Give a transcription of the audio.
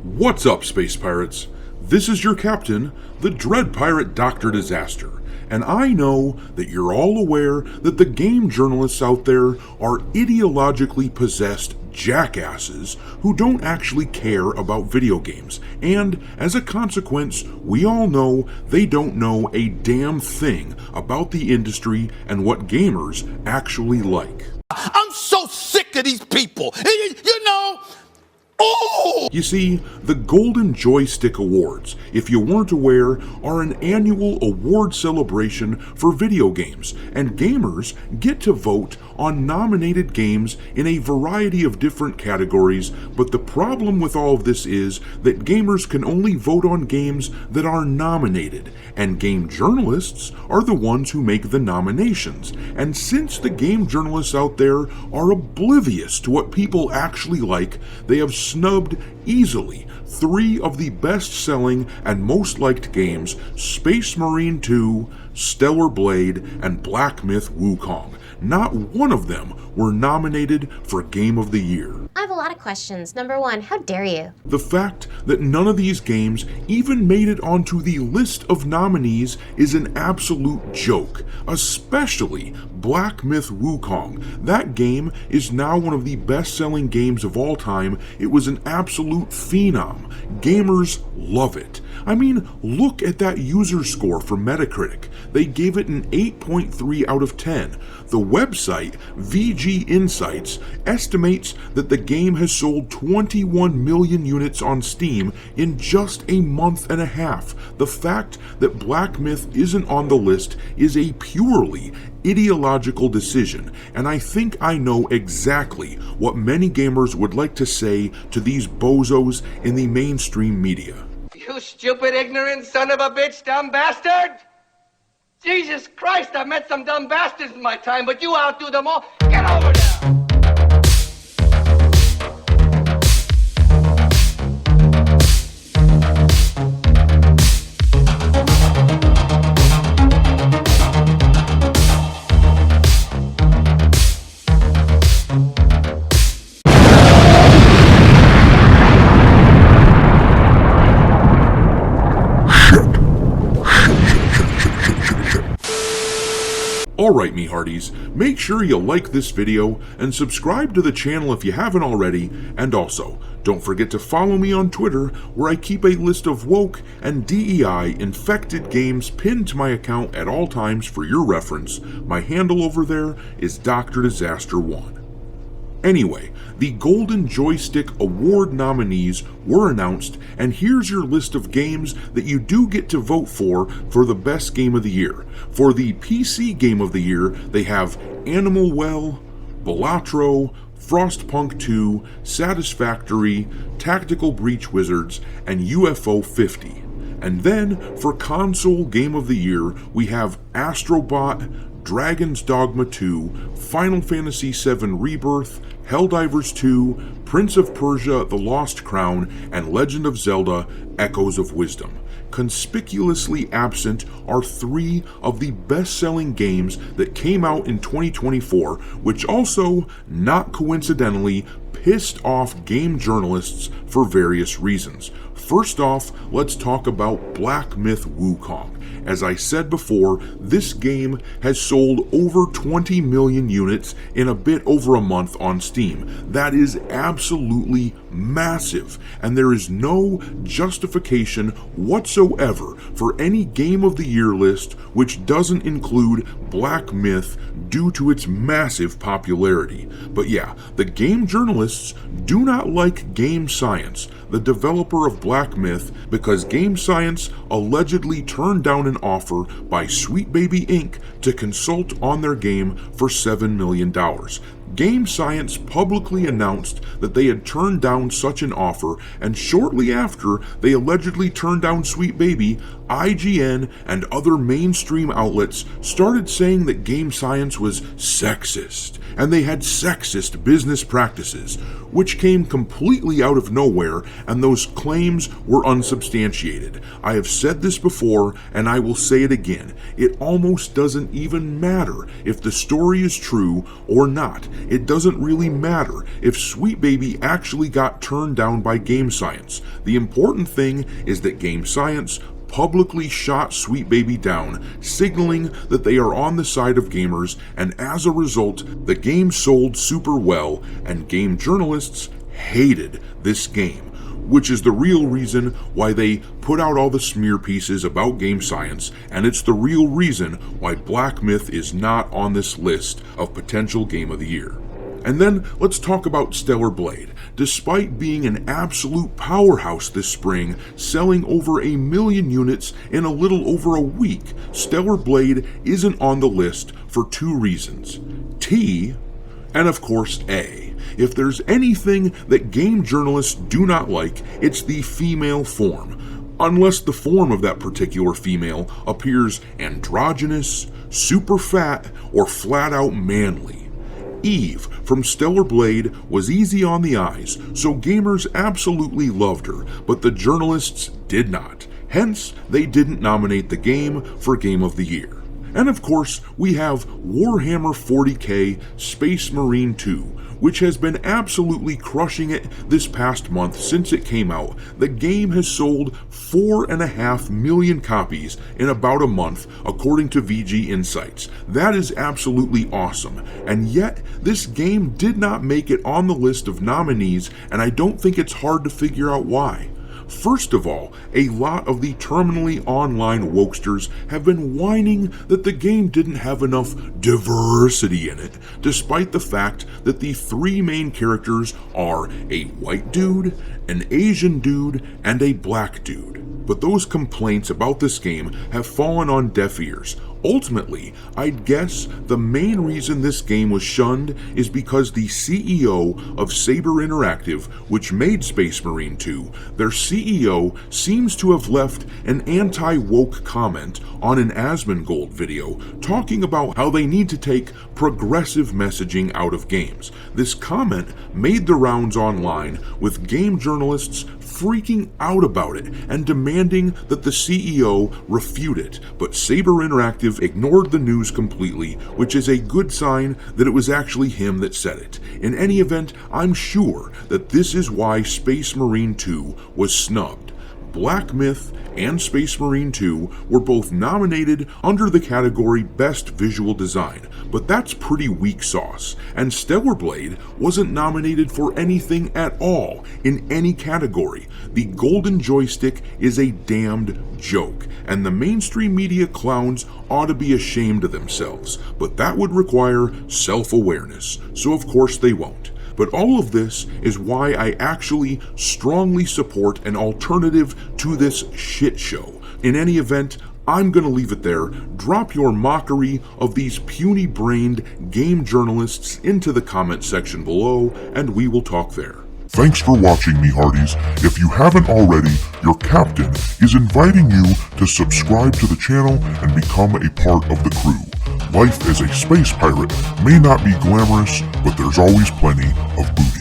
What's up, Space Pirates? This is your captain, the Dread Pirate Dr. Disaster, and I know that you're all aware that the game journalists out there are ideologically possessed jackasses who don't actually care about video games, and as a consequence, we all know they don't know a damn thing about the industry and what gamers actually like. I'm so sick of these people. You know, oh! You see, the Golden Joystick Awards, if you weren't aware, are an annual award celebration for video games, and gamers get to vote on nominated games in a variety of different categories, but the problem with all of this is that gamers can only vote on games that are nominated, and game journalists are the ones who make the nominations. And since the game journalists out there are oblivious to what people actually like, they have snubbed easily 3 of the best-selling and most liked games: Space Marine 2, Stellar Blade, and Black Myth Wukong. Not one of them were nominated for Game of the Year. I have a lot of questions. Number 1, how dare you? The fact that none of these games even made it onto the list of nominees is an absolute joke, especially Black Myth Wukong. That game is now one of the best-selling games of all time. It was an absolute phenom. Gamers love it. I mean, look at that user score from Metacritic. They gave it an 8.3 out of 10. The website VG Insights estimates that the game has sold 21 million units on Steam in just a month and a half. The fact that Black Myth isn't on the list is a purely ideological decision, and I think I know exactly what many gamers would like to say to these bozos in the mainstream media. You stupid, ignorant son of a bitch, dumb bastard! Jesus Christ, I've met some dumb bastards in my time, but you outdo them all. Get over there! Alright, me hearties, make sure you like this video and subscribe to the channel if you haven't already, and also, don't forget to follow me on Twitter, where I keep a list of woke and DEI infected games pinned to my account at all times for your reference. My handle over there is Dr. Disaster 1. Anyway, the Golden Joystick Award nominees were announced, and here's your list of games that you do get to vote for the best game of the year. For the PC Game of the Year, they have Animal Well, Balatro, Frostpunk 2, Satisfactory, Tactical Breach Wizards, and UFO 50. And then, for Console Game of the Year, we have Astrobot, Dragon's Dogma 2, Final Fantasy VII Rebirth, Helldivers 2, Prince of Persia: The Lost Crown, and Legend of Zelda: Echoes of Wisdom. Conspicuously absent are 3 of the best-selling games that came out in 2024, which also, not coincidentally, pissed off game journalists for various reasons. First off, let's talk about Black Myth Wukong. As I said before, this game has sold over 20 million units in a bit over a month on Steam. That is absolutely massive, and there is no justification whatsoever for any Game of the Year list which doesn't include Black Myth due to its massive popularity. But yeah, the game journalists do not like Game Science, the developer of Black Myth, because Game Science allegedly turned down an offer by Sweet Baby Inc. to consult on their game for $7 million. Game Science publicly announced that they had turned down such an offer, and shortly after they allegedly turned down Sweet Baby, IGN and other mainstream outlets started saying that Game Science was sexist, and they had sexist business practices, which came completely out of nowhere, and those claims were unsubstantiated. I have said this before, and I will say it again. It almost doesn't even matter if the story is true or not. it doesn't really matter if Sweet Baby actually got turned down by Game Science. The important thing is that Game Science publicly shot Sweet Baby down, signaling that they are on the side of gamers, and as a result, the game sold super well, and game journalists hated this game, which is the real reason why they put out all the smear pieces about Game Science, and it's the real reason why Black Myth is not on this list of potential Game of the Year. And then let's talk about Stellar Blade. Despite being an absolute powerhouse this spring, selling over 1 million units in a little over a week, Stellar Blade isn't on the list for 2 reasons. T, and of course A. If there's anything that game journalists do not like, it's the female form. Unless the form of that particular female appears androgynous, super fat, or flat out manly. Eve from Stellar Blade was easy on the eyes, so gamers absolutely loved her, but the journalists did not. Hence, they didn't nominate the game for Game of the Year. And of course, we have Warhammer 40k Space Marine 2, which has been absolutely crushing it this past month since it came out. The game has sold 4.5 million copies in about a month, according to VG Insights. That is absolutely awesome. And yet, this game did not make it on the list of nominees, and I don't think it's hard to figure out why. First of all, a lot of the terminally online wokesters have been whining that the game didn't have enough diversity in it, despite the fact that the 3 main characters are a white dude, an Asian dude, and a black dude. But those complaints about this game have fallen on deaf ears. Ultimately, I'd guess the main reason this game was shunned is because the CEO of Saber Interactive, which made Space Marine 2, their CEO seems to have left an anti-woke comment on an Asmongold video talking about how they need to take progressive messaging out of games. This comment made the rounds online, with game journalists freaking out about it and demanding that the CEO refute it, but Saber Interactive ignored the news completely, which is a good sign that it was actually him that said it. In any event, I'm sure that this is why Space Marine 2 was snubbed. Black Myth and Space Marine 2 were both nominated under the category Best Visual Design, but that's pretty weak sauce, and Stellar Blade wasn't nominated for anything at all in any category. The Golden Joystick is a damned joke, and the mainstream media clowns ought to be ashamed of themselves, but that would require self-awareness, so of course they won't. But all of this is why I actually strongly support an alternative to this shit show. In any event, I'm gonna leave it there. Drop your mockery of these puny-brained game journalists into the comment section below, and we will talk there. Thanks for watching, me hearties. If you haven't already, your captain is inviting you to subscribe to the channel and become a part of the crew. Life as a space pirate may not be glamorous, but there's always plenty of booty.